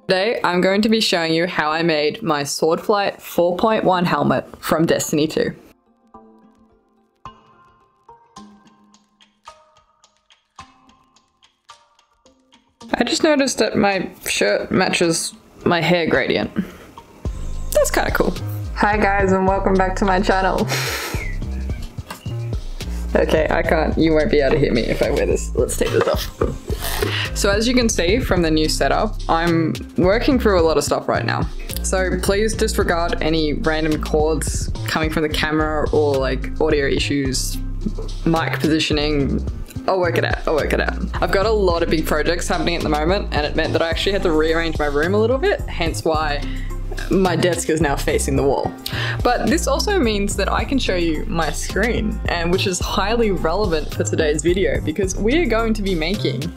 Today, I'm going to be showing you how I made my Swordflight 4.1 helmet from Destiny 2. I just noticed that my shirt matches my hair gradient. That's kind of cool. Hi guys and welcome back to my channel. Okay, you won't be able to hear me if I wear this. Let's take this off. So as you can see from the new setup, I'm working through a lot of stuff right now. So please disregard any random cords coming from the camera or like audio issues, mic positioning. I'll work it out, I've got a lot of big projects happening at the moment and it meant that I actually had to rearrange my room a little bit, hence why my desk is now facing the wall. But this also means that I can show you my screen, and which is highly relevant for today's video because we are going to be making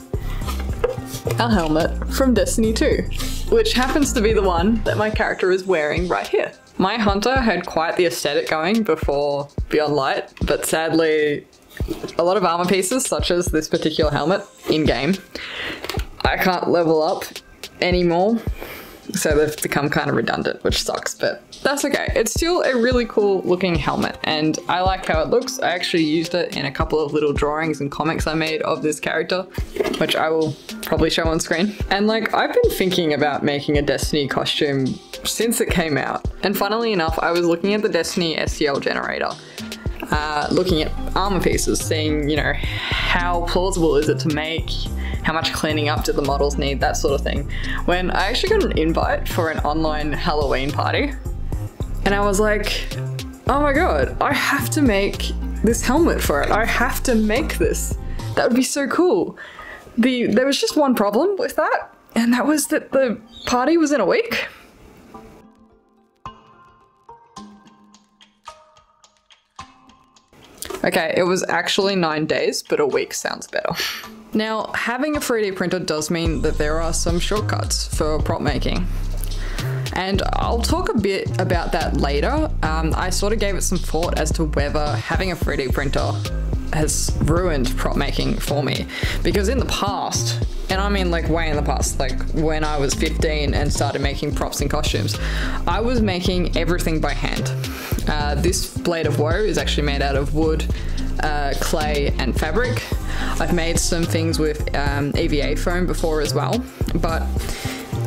a helmet from Destiny 2, which happens to be the one that my character is wearing right here. My hunter had quite the aesthetic going before Beyond Light, but sadly a lot of armor pieces, such as this particular helmet in-game, I can't level up anymore, so they've become kind of redundant, which sucks, but that's okay. It's still a really cool looking helmet, and I like how it looks. I actually used it in a couple of little drawings and comics I made of this character, which I will probably show on screen. And like, I've been thinking about making a Destiny costume since it came out, and funnily enough, I was looking at the Destiny STL generator, looking at armor pieces, seeing, you know, how plausible is it to make, how much cleaning up do the models need, that sort of thing. When I actually got an invite for an online Halloween party, and I was like, oh my god, I have to make this helmet for it. I have to make this. That would be so cool. There was just one problem with that, and that was that the party was in a week. Okay, it was actually 9 days, but a week sounds better. Now, having a 3D printer does mean that there are some shortcuts for prop making. And I'll talk a bit about that later. I sort of gave it some thought as to whether having a 3D printer has ruined prop making for me. Because in the past, and I mean like way in the past, like when I was 15 and started making props and costumes, I was making everything by hand. This blade of woe is actually made out of wood, clay and fabric. I've made some things with EVA foam before as well, but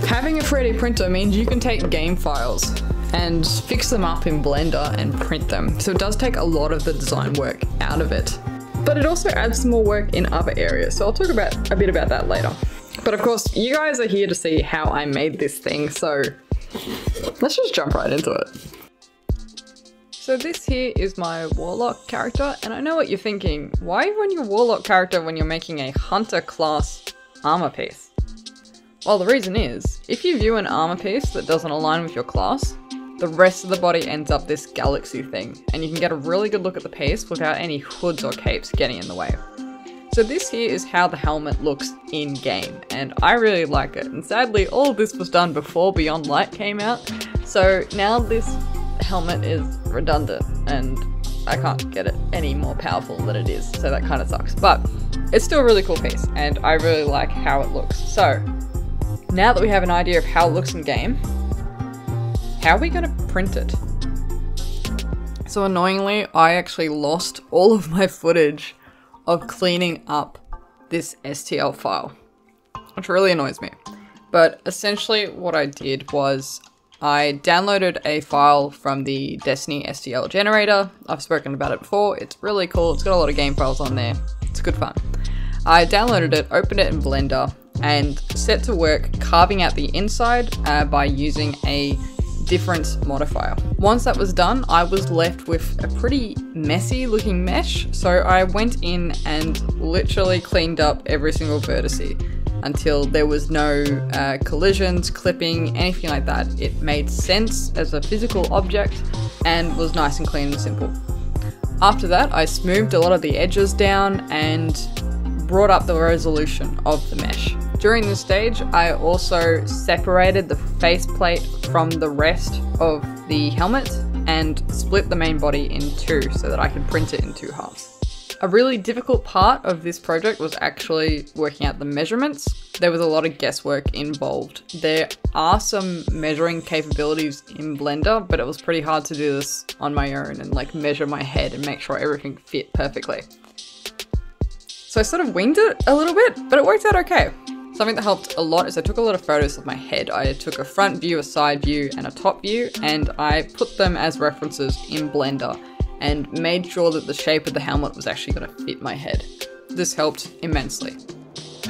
having a 3D printer means you can take game files and fix them up in Blender and print them. So it does take a lot of the design work out of it. But it also adds some more work in other areas, so I'll talk a bit about that later. But of course, you guys are here to see how I made this thing, so let's just jump right into it. So this here is my Warlock character, and I know what you're thinking, why run your Warlock character when you're making a Hunter class armor piece? Well, the reason is, if you view an armor piece that doesn't align with your class, the rest of the body ends up this galaxy thing, and you can get a really good look at the piece without any hoods or capes getting in the way. So this here is how the helmet looks in game, and I really like it, and sadly all of this was done before Beyond Light came out, so now this helmet is redundant and I can't get it any more powerful than it is, so that kind of sucks. But it's still a really cool piece and I really like how it looks. So now that we have an idea of how it looks in game, how are we going to print it? So annoyingly, I actually lost all of my footage of cleaning up this STL file, which really annoys me. But essentially what I did was I downloaded a file from the Destiny STL generator. I've spoken about it before. It's really cool. It's got a lot of game files on there. It's good fun. I downloaded it, opened it in Blender, and set to work carving out the inside by using a difference modifier. Once that was done, I was left with a pretty messy looking mesh. So I went in and literally cleaned up every single vertice until there was no collisions, clipping, anything like that. It made sense as a physical object and was nice and clean and simple. After that, I smoothed a lot of the edges down and brought up the resolution of the mesh. During this stage, I also separated the faceplate from the rest of the helmet and split the main body in two so that I could print it in two halves. A really difficult part of this project was actually working out the measurements. There was a lot of guesswork involved. There are some measuring capabilities in Blender, but it was pretty hard to do this on my own and like measure my head and make sure everything fit perfectly. So I sort of winged it a little bit, but it worked out okay. Something that helped a lot is I took a lot of photos of my head. I took a front view, a side view, and a top view, and I put them as references in Blender and made sure that the shape of the helmet was actually going to fit my head. This helped immensely.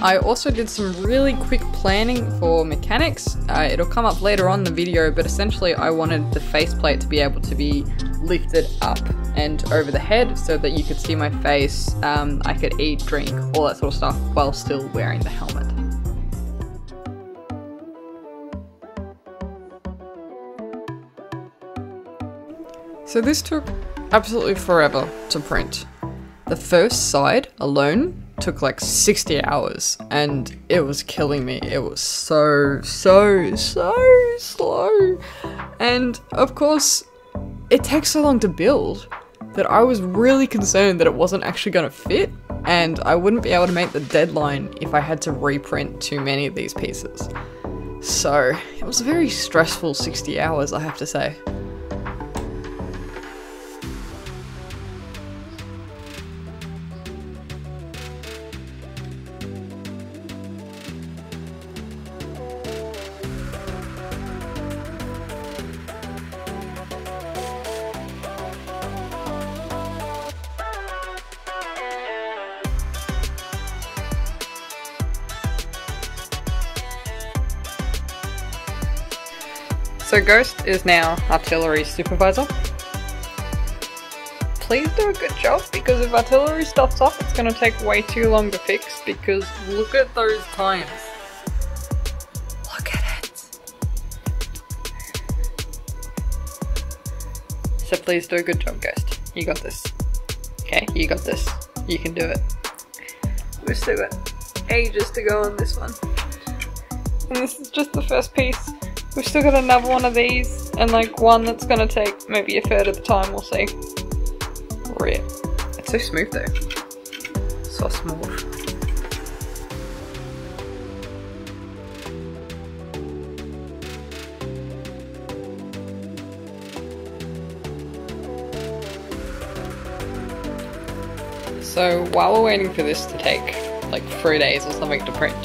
I also did some really quick planning for mechanics. It'll come up later on in the video, but essentially I wanted the faceplate to be able to be lifted up and over the head so that you could see my face, I could eat, drink, all that sort of stuff while still wearing the helmet. So this took absolutely forever to print. The first side alone took like 60 hours and it was killing me. It was so slow. And of course, it takes so long to build that I was really concerned that it wasn't actually going to fit and I wouldn't be able to make the deadline if I had to reprint too many of these pieces. So it was a very stressful 60 hours, I have to say. So Ghost is now artillery supervisor. Please do a good job, because if artillery stuff's up, it's going to take way too long to fix, because look at those times. Look at it. So please do a good job, Ghost. You got this. Okay, you got this. You can do it. We've still got ages to go on this one. And this is just the first piece. We've still got another one of these, and like one that's gonna take maybe a third of the time, we'll see. Rip. It's so smooth though. So smooth. So while we're waiting for this to take like 3 days or something to print,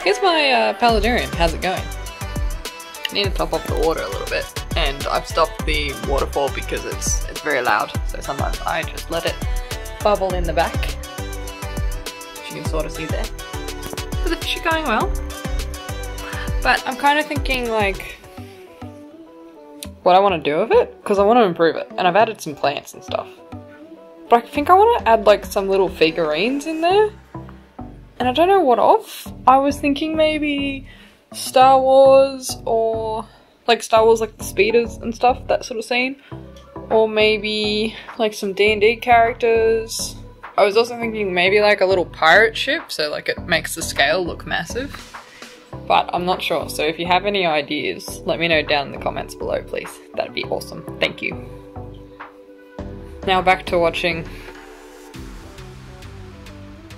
here's my Paladrium. How's it going? I need to top off the water a little bit, and I've stopped the waterfall because it's very loud, so sometimes I just let it bubble in the back, which you can sort of see there. So the fish are going well, but I'm kind of thinking like what I want to do with it, because I want to improve it, and I've added some plants and stuff. But I think I want to add like some little figurines in there. And I don't know what of. I was thinking maybe Star Wars, or like Star Wars, like the speeders and stuff, that sort of scene. Or maybe like some D&D characters. I was also thinking maybe like a little pirate ship, so like it makes the scale look massive. But I'm not sure, so if you have any ideas, let me know down in the comments below, please. That'd be awesome. Thank you. Now back to watching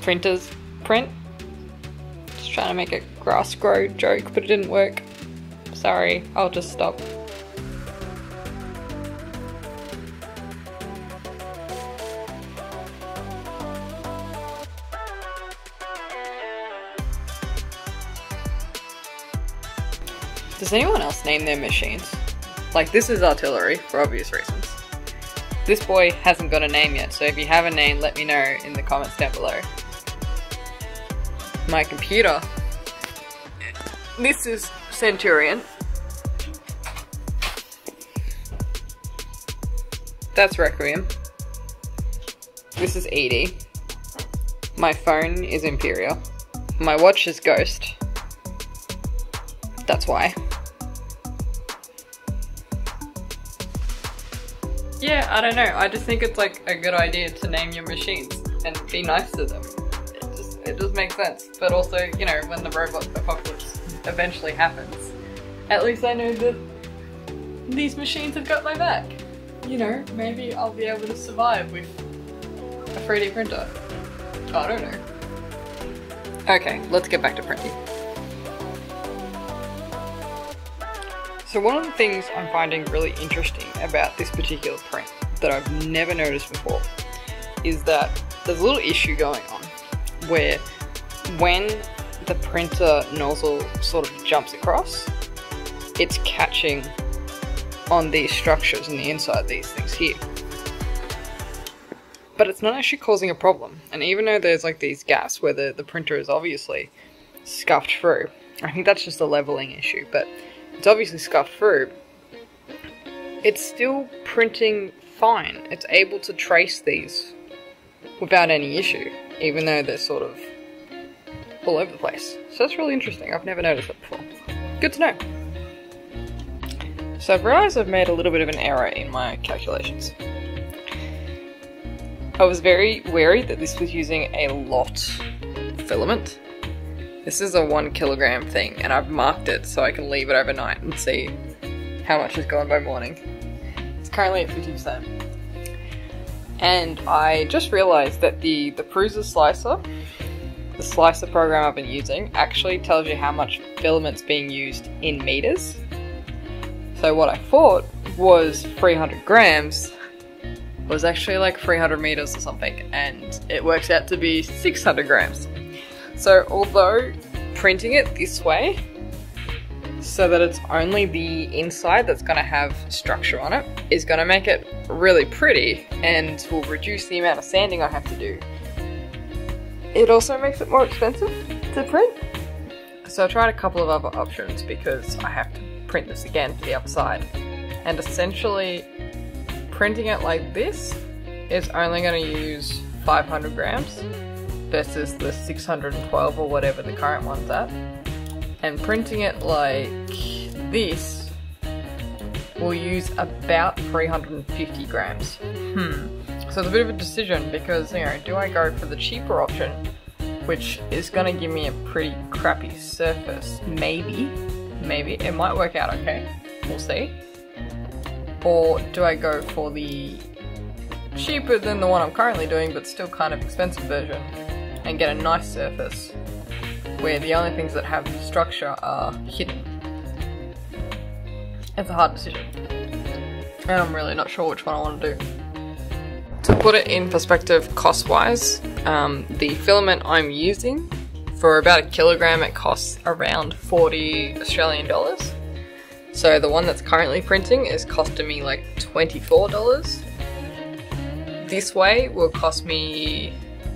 printers print. Just trying to make a grass grow joke, but it didn't work. Sorry, I'll just stop. Does anyone else name their machines? Like, this is artillery, for obvious reasons. This boy hasn't got a name yet, so if you have a name, let me know in the comments down below. My computer. This is Centurion. That's Requiem. This is Edie. My phone is Imperial. My watch is Ghost. That's why. Yeah, I don't know. I just think it's like a good idea to name your machines and be nice to them. It just makes sense. But also, you know, when the robot apocalypse eventually happens, at least I know that these machines have got my back. you know, maybe I'll be able to survive with a 3D printer. I don't know. Okay, let's get back to printing. So one of the things I'm finding really interesting about this particular print that I've never noticed before is that there's a little issue going on where when the printer nozzle sort of jumps across, it's catching on these structures on the inside, these things here. But it's not actually causing a problem. And even though there's like these gaps where the printer is obviously scuffed through, I think that's just a leveling issue, but it's obviously scuffed through, it's still printing fine. It's able to trace these without any issue, even though they're sort of all over the place. So that's really interesting. I've never noticed that before. Good to know. So I've realised I've made a little bit of an error in my calculations. I was very wary that this was using a lot filament. This is a 1 kilogram thing, and I've marked it so I can leave it overnight and see how much has gone by morning. It's currently at 50%. And I just realised that the Prusa slicer, the slicer program I've been using, actually tells you how much filament's being used in meters. So what I thought was 300 grams was actually like 300 meters or something, and it works out to be 600 grams. So although printing it this way, so that it's only the inside that's going to have structure on it, is going to make it really pretty and will reduce the amount of sanding I have to do, it also makes it more expensive to print. So I tried a couple of other options because I have to print this again for the other side. And essentially, printing it like this is only going to use 500 grams versus the 612 or whatever the current one's at. And printing it like this will use about 350 grams. So it's a bit of a decision because, you know, do I go for the cheaper option, which is going to give me a pretty crappy surface? Maybe it might work out okay, we'll see. Or do I go for the cheaper than the one I'm currently doing but still kind of expensive version and get a nice surface where the only things that have structure are hidden? It's a hard decision, and I'm really not sure which one I want to do. To put it in perspective cost-wise, the filament I'm using, for about 1 kilogram it costs around 40 Australian dollars. So the one that's currently printing is costing me like $24. This way will cost me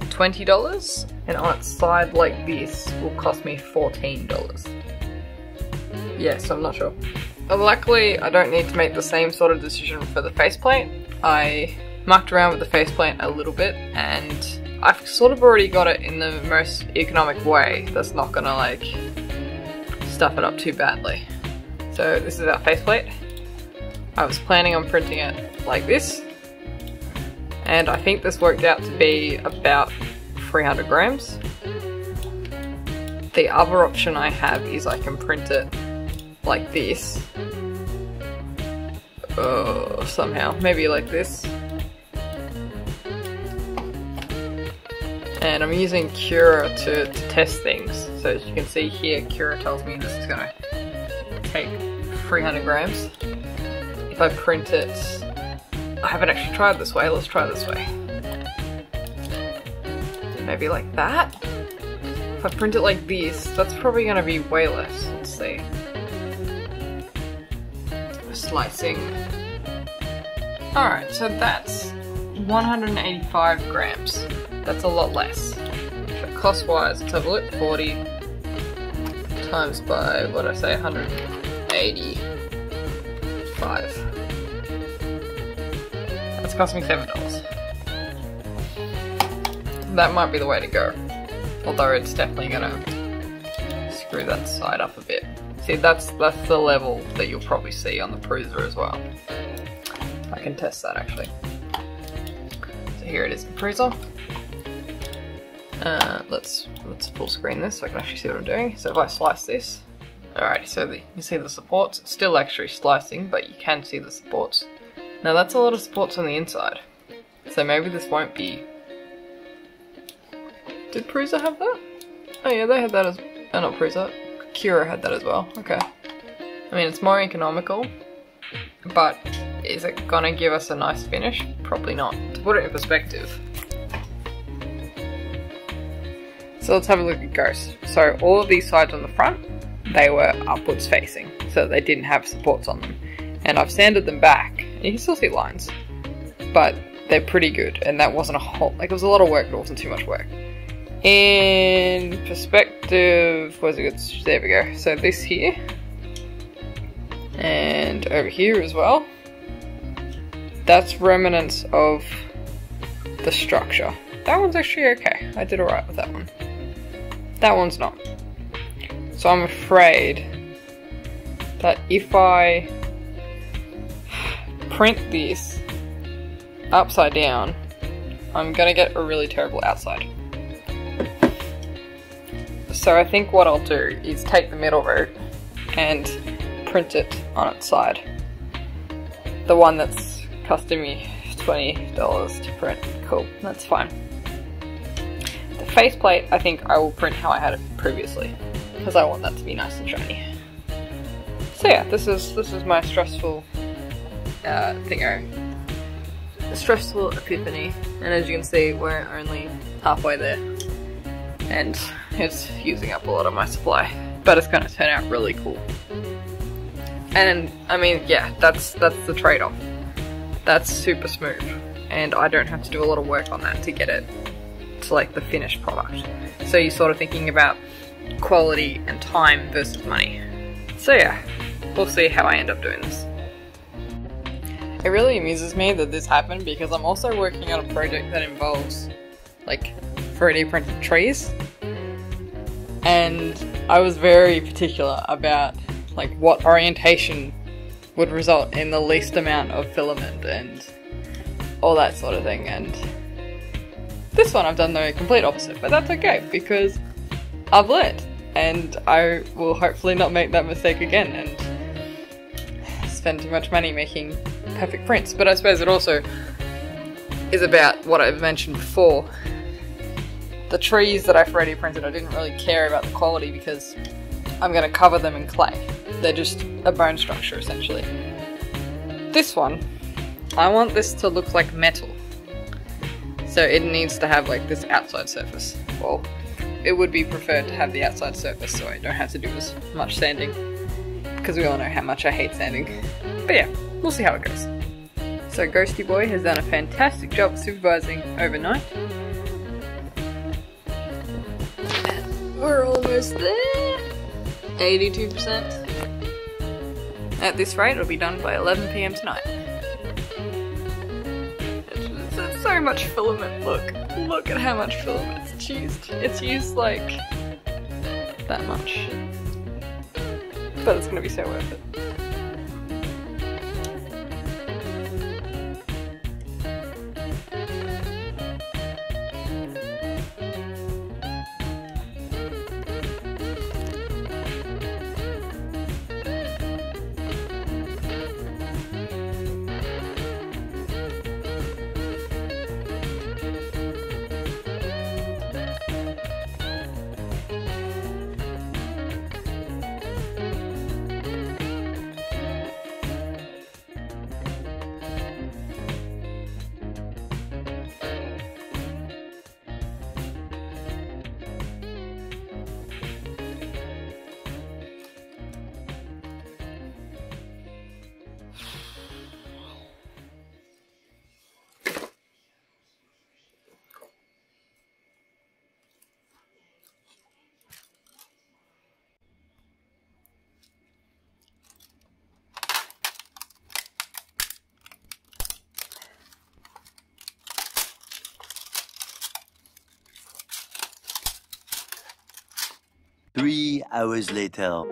$20, and on its side like this will cost me $14. Yes, I'm not sure. Luckily, I don't need to make the same sort of decision for the faceplate. I mucked around with the faceplate a little bit, and I've sort of already got it in the most economic way that's not gonna like stuff it up too badly. So this is our faceplate. I was planning on printing it like this, and I think this worked out to be about 300 grams. The other option I have is I can print it like this. Somehow, maybe like this. And I'm using Cura to test things. So as you can see here, Cura tells me this is gonna take 300 grams. If I print it, I haven't actually tried this way, let's try this way. Maybe like that? If I print it like this, that's probably gonna be way less. Let's see. Slicing. Alright, so that's 185 grams. That's a lot less. So cost-wise, let's have a look. 40 times by, what did I say, 185. That's cost me $7. That might be the way to go. Although it's definitely gonna screw that side up a bit. See, that's the level that you'll probably see on the Prusa as well. I can test that actually. So here it is in Prusa. Let's full screen this so I can actually see what I'm doing. So if I slice this, alright, so you see the supports. It's still actually slicing, but you can see the supports Now that's a lot of supports on the inside. So maybe this won't be... Did Prusa have that? Oh yeah, they had that as... Oh, not Prusa. Cura had that as well. Okay. I mean, it's more economical, but is it gonna give us a nice finish? Probably not. To put it in perspective. So let's have a look at Ghost. So all of these sides on the front, they were upwards facing, so they didn't have supports on them. And I've sanded them back. You can still see lines, but they're pretty good, and that wasn't a whole, like, it was a lot of work, but it wasn't too much work. In perspective, where's it good? There we go. So this here, and over here as well, that's remnants of the structure. That one's actually okay. I did alright with that one. That one's not. So I'm afraid that if I print this upside down, I'm gonna get a really terrible outside. So I think what I'll do is take the middle route and print it on its side. The one that's costing me $20 to print. Cool, that's fine. The faceplate, I think I will print how I had it previously, because I want that to be nice and shiny. So yeah, this is my stressful stressful epiphany, and as you can see, we're only halfway there, and it's using up a lot of my supply, but it's going to turn out really cool. And I mean, yeah, that's the trade-off. That's super smooth, and I don't have to do a lot of work on that to get it to like the finished product. So you're sort of thinking about quality and time versus money. So yeah, we'll see how I end up doing this. It really amuses me that this happened because I'm also working on a project that involves like 3D printed trees, and I was very particular about like what orientation would result in the least amount of filament and all that sort of thing, and this one I've done the complete opposite, but that's okay because I've learned, and I will hopefully not make that mistake again and spend too much money making perfect prints. But I suppose it also is about what I've mentioned before. The trees that I've 3D printed, I didn't really care about the quality because I'm going to cover them in clay. They're just a bone structure essentially. This one, I want this to look like metal. So it needs to have like this outside surface. Well, it would be preferred to have the outside surface so I don't have to do as much sanding, because we all know how much I hate sanding. But yeah, we'll see how it goes. So Ghosty Boy has done a fantastic job supervising overnight. We're almost there. 82%. At this rate, it'll be done by 11 PM tonight. It's so much filament, look at how much filament it's used. It's used like that much. But it's gonna be so worth it. Three hours later.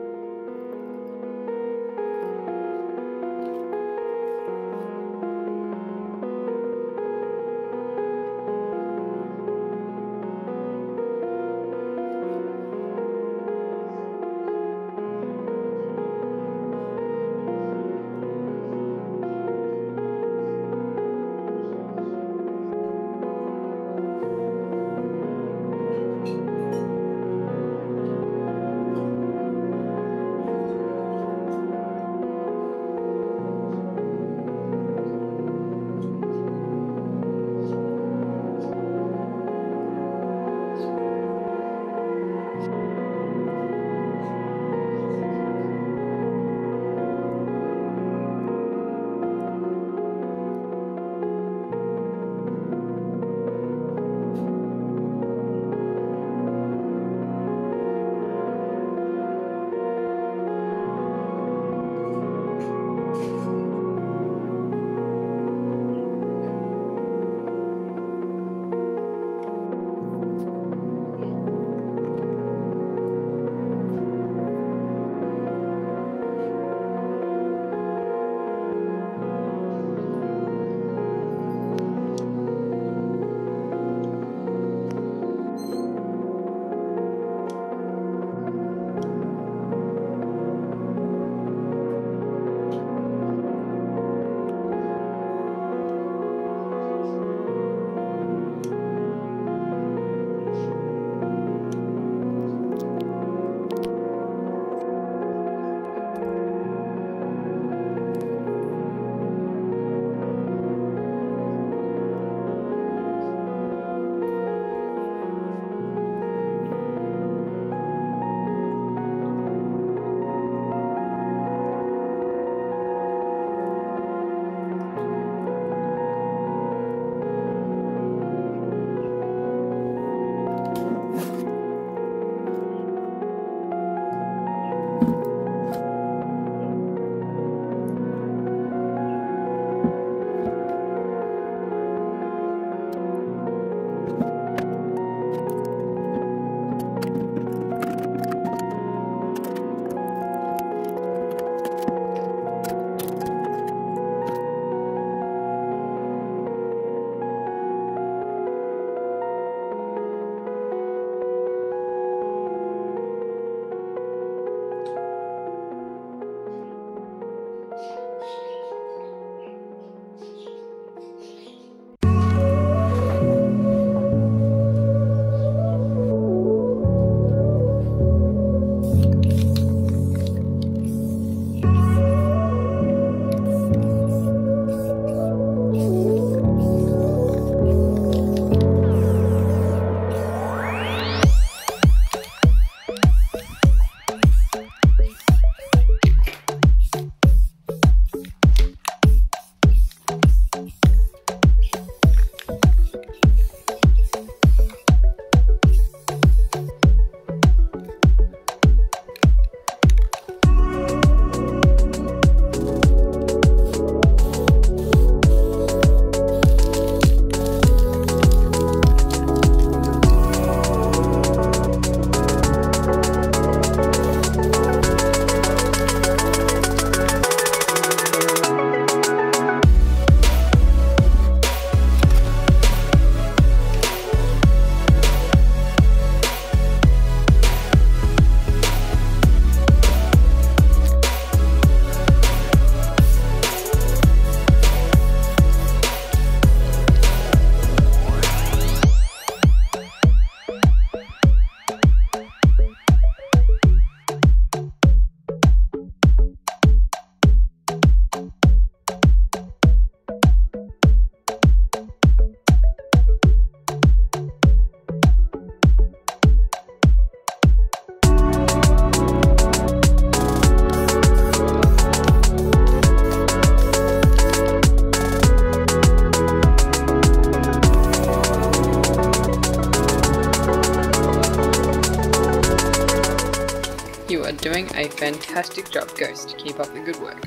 You are doing a fantastic job, Ghost. Keep up the good work.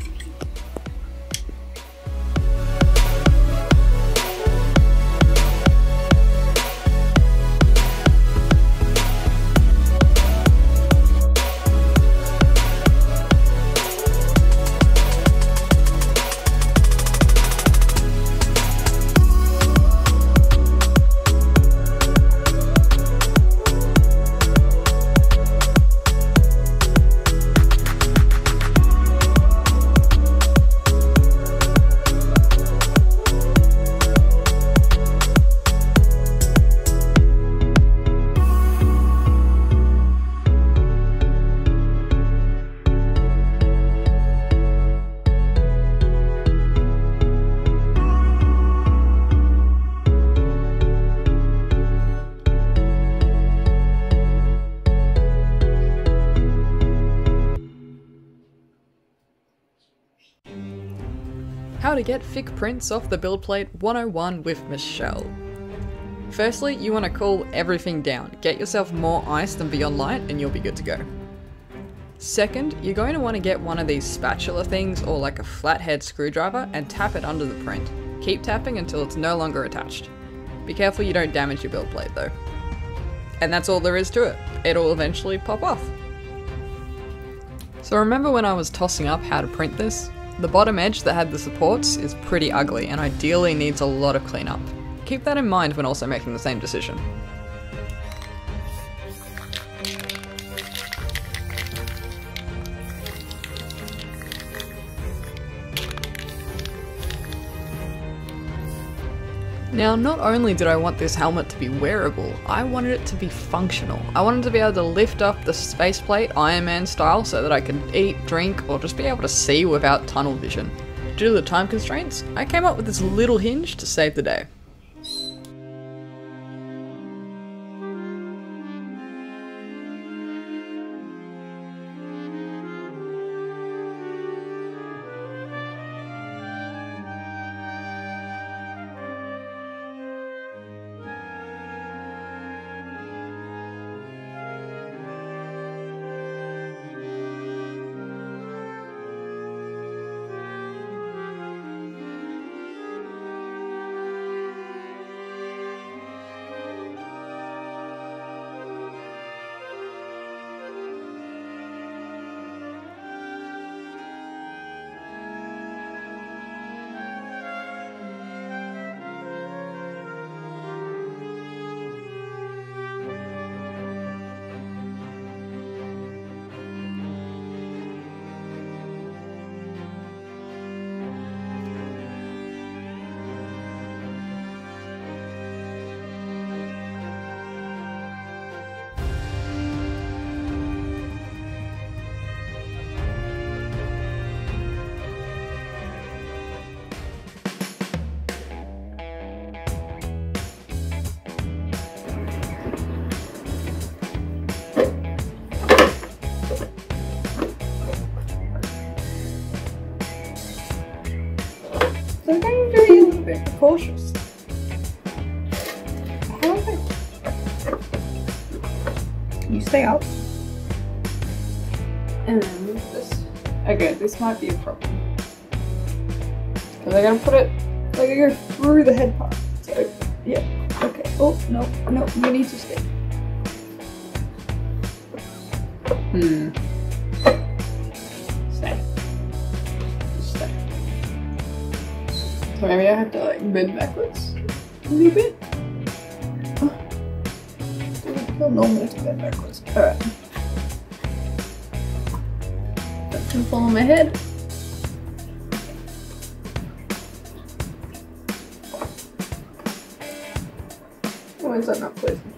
How to get thick prints off the build plate 101 with Michelle. Firstly, you want to cool everything down. Get yourself more ice than beyond light and you'll be good to go. Second, you're going to want to get one of these spatula things or like a flathead screwdriver and tap it under the print. Keep tapping until it's no longer attached. Be careful you don't damage your build plate though. And that's all there is to it. It'll eventually pop off. So remember when I was tossing up how to print this? The bottom edge that had the supports is pretty ugly and ideally needs a lot of cleanup. Keep that in mind when also making the same decision. Now, not only did I want this helmet to be wearable, I wanted it to be functional. I wanted to be able to lift up the space plate Iron Man style so that I could eat, drink, or just be able to see without tunnel vision. Due to the time constraints, I came up with this little hinge to save the day. So I'm going to be a little bit cautious. However, you stay up and then move this. Okay, this might be a problem. Because I gotta put it, I gotta go through the head part. So, yeah, okay. Oh, no, no, you need to stay. Stay. Stay. So maybe I have to like bend backwards a little bit. Oh. Doesn't feel normal to bend backwards. Alright. That can fall on my head. Why is that not closing?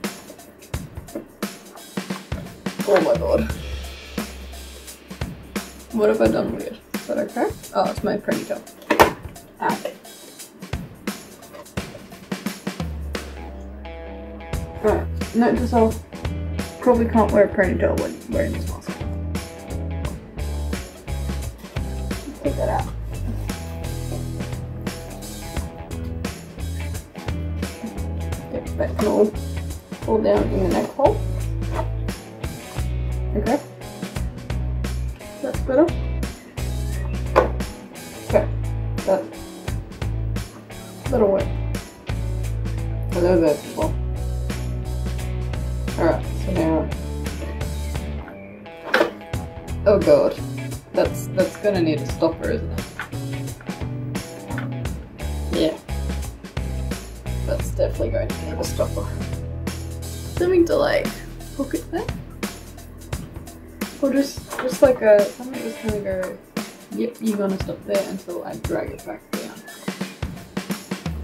Oh my god. What have I done weird? Is that okay? Oh, it's my ponytail. Ah. Alright, note to self, probably can't wear a ponytail when wearing this mask. Take that out. Okay, that can all fall down in the neck hole. Okay. That's better. Okay, that'll work. Oh, they're there before. Alright, so now... Oh god. That's gonna need a stopper, isn't it? Yeah. That's definitely going to need a stopper. Something to like hook it there? Or just like something just kind of go, yep, you're gonna stop there until I drag it back down.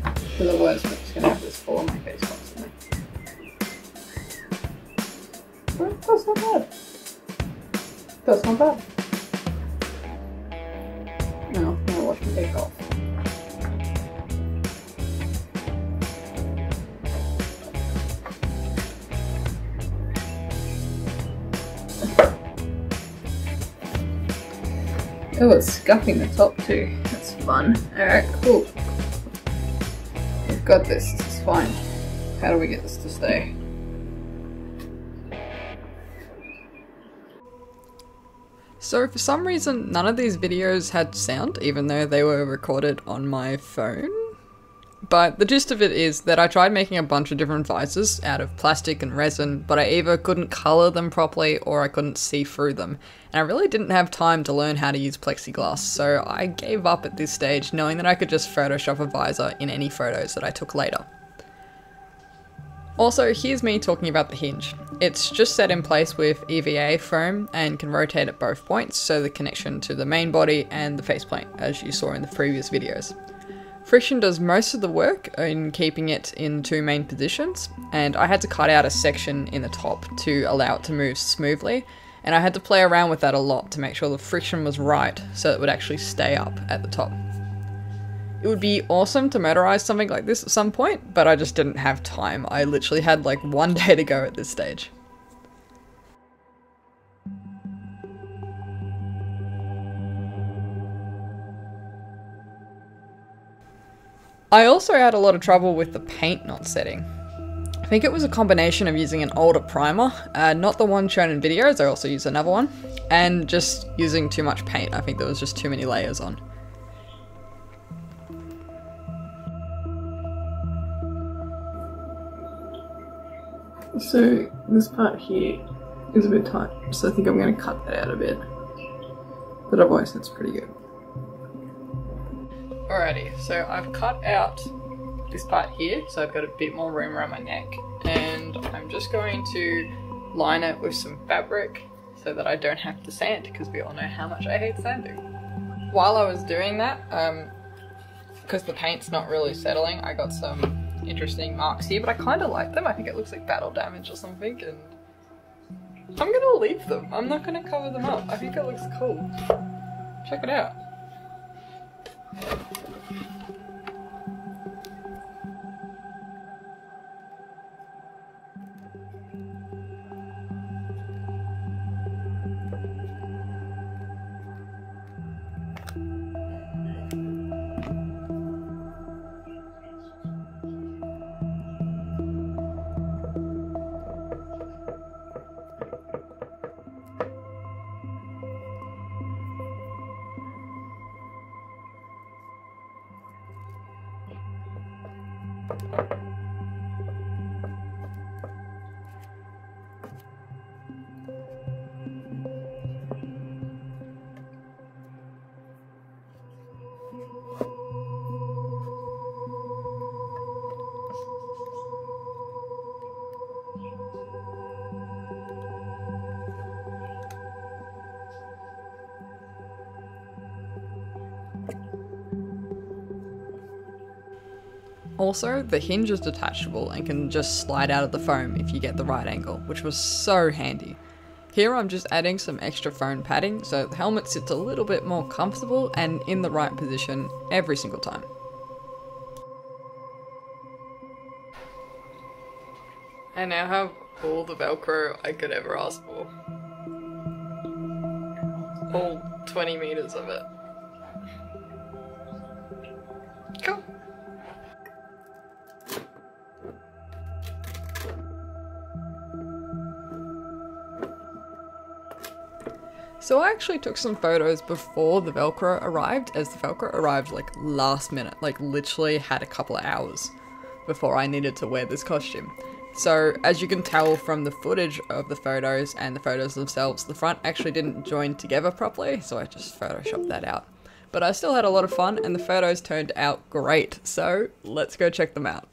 Because otherwise we're just gonna have this fall on my face constantly. But that's not bad. That's not bad. No, I'm gonna watch me take off. Oh, it's scuffing the top too. That's fun. Alright, cool. We've got this. It's fine. How do we get this to stay? So for some reason, none of these videos had sound, even though they were recorded on my phone. But the gist of it is that I tried making a bunch of different visors out of plastic and resin, but I either couldn't colour them properly or I couldn't see through them. And I really didn't have time to learn how to use plexiglass, so I gave up at this stage knowing that I could just Photoshop a visor in any photos that I took later. Also, here's me talking about the hinge. It's just set in place with EVA foam and can rotate at both points, so the connection to the main body and the faceplate, as you saw in the previous videos. Friction does most of the work in keeping it in two main positions, and I had to cut out a section in the top to allow it to move smoothly, and I had to play around with that a lot to make sure the friction was right so it would actually stay up at the top. It would be awesome to motorize something like this at some point, but I just didn't have time. I literally had like one day to go at this stage. I also had a lot of trouble with the paint not setting. I think it was a combination of using an older primer, not the one shown in videos, I also used another one, and just using too much paint. I think there was just too many layers on. So this part here is a bit tight, so I think I'm going to cut that out a bit. But otherwise that's pretty good. Alrighty, so I've cut out this part here, so I've got a bit more room around my neck, and I'm just going to line it with some fabric so that I don't have to sand, because we all know how much I hate sanding. While I was doing that, because the paint's not really settling, I got some interesting marks here, but I kind of like them. I think it looks like battle damage or something, and I'm gonna leave them. I'm not gonna cover them up. I think it looks cool. Check it out. Also, the hinge is detachable and can just slide out of the foam if you get the right angle, which was so handy. Here I'm just adding some extra foam padding so the helmet sits a little bit more comfortable and in the right position every single time. I now have all the Velcro I could ever ask for. All 20 meters of it. Cool. So I actually took some photos before the Velcro arrived, as the Velcro arrived like last minute, like literally had a couple of hours before I needed to wear this costume. So as you can tell from the footage of the photos and the photos themselves, the front actually didn't join together properly, so I just photoshopped that out. But I still had a lot of fun and the photos turned out great, so let's go check them out.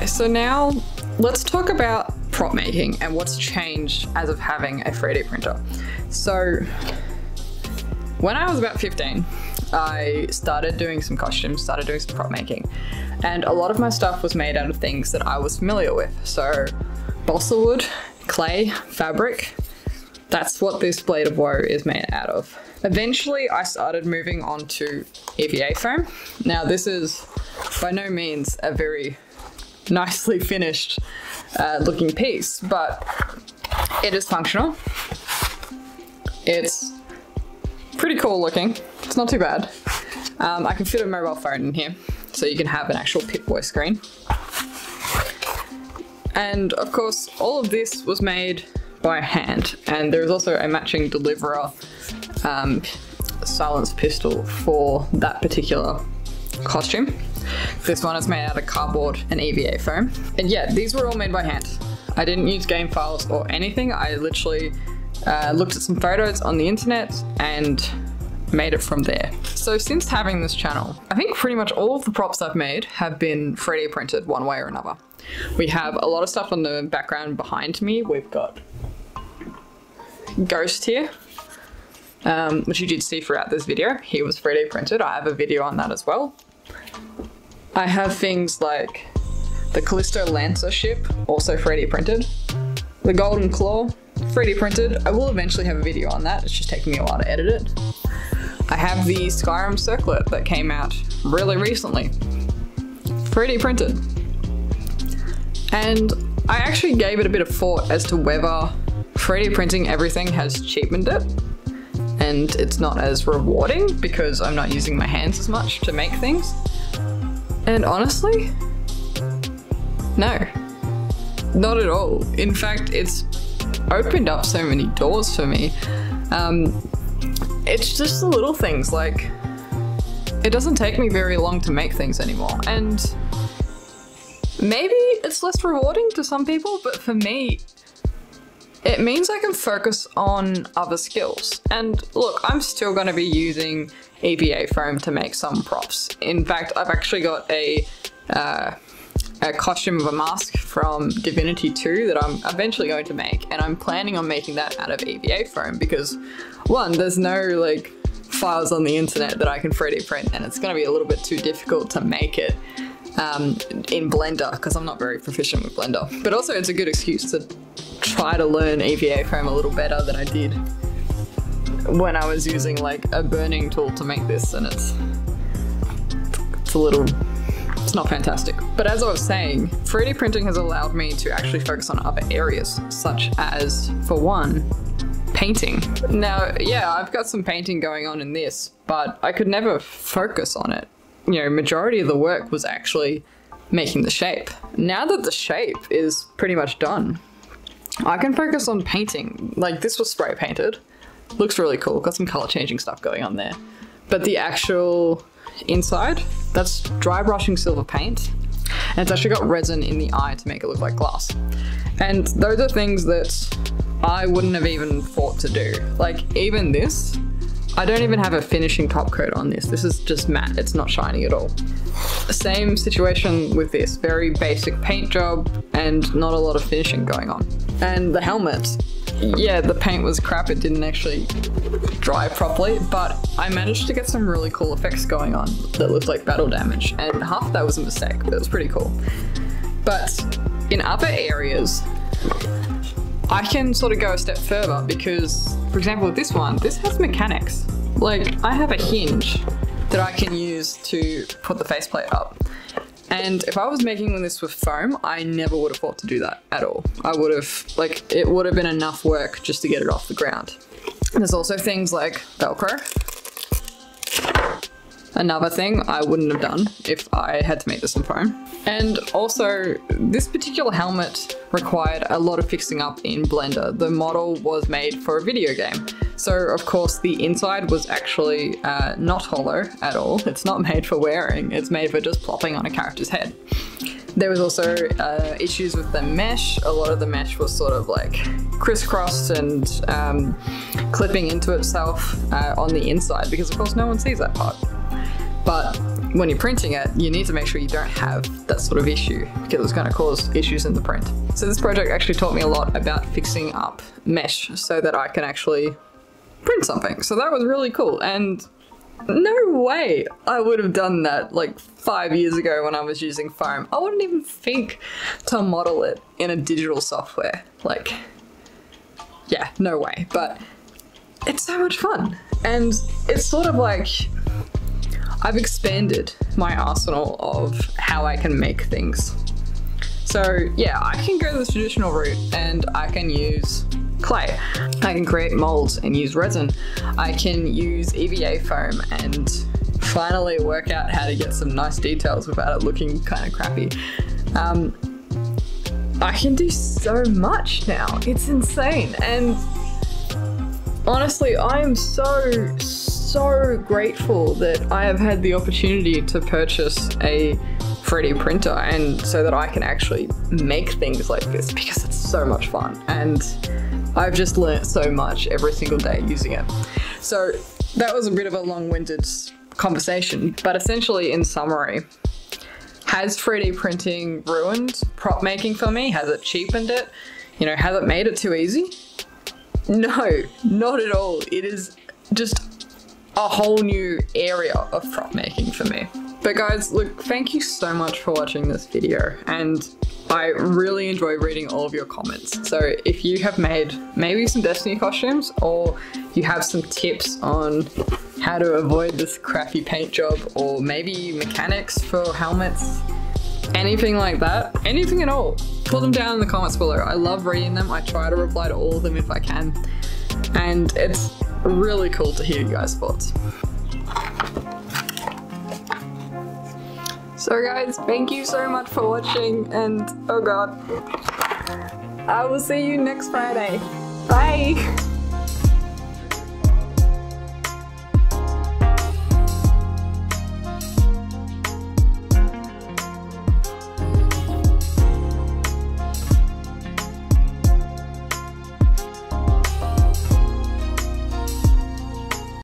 So now let's talk about prop making and what's changed as of having a 3D printer. So when I was about 15, I started doing some costumes, started doing some prop making, and a lot of my stuff was made out of things that I was familiar with. So balsa wood, clay, fabric, that's what this blade of woe is made out of. Eventually I started moving on to EVA foam. Now this is by no means a very nicely finished looking piece, but it is functional. It's pretty cool looking. It's not too bad. I can fit a mobile phone in here, so you can have an actual Pip-Boy screen. And of course, all of this was made by hand, and there's also a matching deliverer silenced pistol for that particular costume. This one is made out of cardboard and EVA foam. And yeah, these were all made by hand. I didn't use game files or anything. I literally looked at some photos on the internet and made it from there. So since having this channel, I think pretty much all of the props I've made have been 3D printed one way or another. We have a lot of stuff on the background behind me. We've got Ghost here, which you did see throughout this video. He was 3D printed. I have a video on that as well. I have things like the Callisto Lancer ship, also 3D printed. The Golden Claw, 3D printed. I will eventually have a video on that. It's just taking me a while to edit it. I have the Skyrim circlet that came out really recently. 3D printed. And I actually gave it a bit of thought as to whether 3D printing everything has cheapened it and it's not as rewarding because I'm not using my hands as much to make things. And honestly, no, not at all. In fact, it's opened up so many doors for me. It's just the little things, like it doesn't take me very long to make things anymore. And maybe it's less rewarding to some people, but for me, it means I can focus on other skills. And look, I'm still going to be using EVA foam to make some props. In fact, I've actually got a costume of a mask from Divinity 2 that I'm eventually going to make, and I'm planning on making that out of EVA foam because, one, there's no like files on the internet that I can 3D print, and it's going to be a little bit too difficult to make it in Blender because I'm not very proficient with Blender. But also it's a good excuse to try to learn EVA foam a little better than I did when I was using like a burning tool to make this, and it's not fantastic. But as I was saying, 3D printing has allowed me to actually focus on other areas, such as, for one, painting. Now, yeah, I've got some painting going on in this, but I could never focus on it. You know, majority of the work was actually making the shape. Now that the shape is pretty much done, I can focus on painting. Like, this was spray painted. Looks really cool, got some color changing stuff going on there. But the actual inside, that's dry brushing silver paint. And it's actually got resin in the eye to make it look like glass. And those are things that I wouldn't have even thought to do. Like, even this, I don't even have a finishing top coat on this. This is just matte, it's not shiny at all. Same situation with this, very basic paint job and not a lot of finishing going on. And the helmet, yeah, the paint was crap. It didn't actually dry properly, but I managed to get some really cool effects going on that looked like battle damage, and half of that was a mistake, but it was pretty cool. But in other areas, I can sort of go a step further because, for example, with this one, this has mechanics. Like, I have a hinge that I can use to put the faceplate up. And if I was making this with foam, I never would have thought to do that at all. I would have, like, it would have been enough work just to get it off the ground. And there's also things like Velcro. Another thing I wouldn't have done if I had to make this in foam. And also, this particular helmet required a lot of fixing up in Blender. The model was made for a video game. So of course the inside was actually not hollow at all. It's not made for wearing, it's made for just plopping on a character's head. There was also issues with the mesh. A lot of the mesh was sort of like crisscrossed and clipping into itself on the inside because of course no one sees that part. But when you're printing it, you need to make sure you don't have that sort of issue because it's going to cause issues in the print. So this project actually taught me a lot about fixing up mesh so that I can actually print something. So that was really cool, and no way I would have done that like 5 years ago when I was using foam. I wouldn't even think to model it in a digital software. Like, yeah, no way. But it's so much fun, and it's sort of like I've expanded my arsenal of how I can make things. So yeah, I can go the traditional route and I can use clay. I can create molds and use resin. I can use EVA foam and finally work out how to get some nice details without it looking kind of crappy. I can do so much now. It's insane. And honestly, I am so grateful that I have had the opportunity to purchase a 3D printer and so that I can actually make things like this because it's so much fun. And I've just learnt so much every single day using it. So that was a bit of a long-winded conversation, but essentially in summary, has 3D printing ruined prop making for me? Has it cheapened it? You know, has it made it too easy? No, not at all. It is just a whole new area of prop making for me. But guys, look, thank you so much for watching this video, and I really enjoy reading all of your comments. So if you have made maybe some Destiny costumes, or you have some tips on how to avoid this crappy paint job, or maybe mechanics for helmets, anything like that, anything at all, put them down in the comments below. I love reading them. I try to reply to all of them if I can. And it's really cool to hear you guys' thoughts. So guys, thank you so much for watching, and oh god, I will see you next Friday. Bye!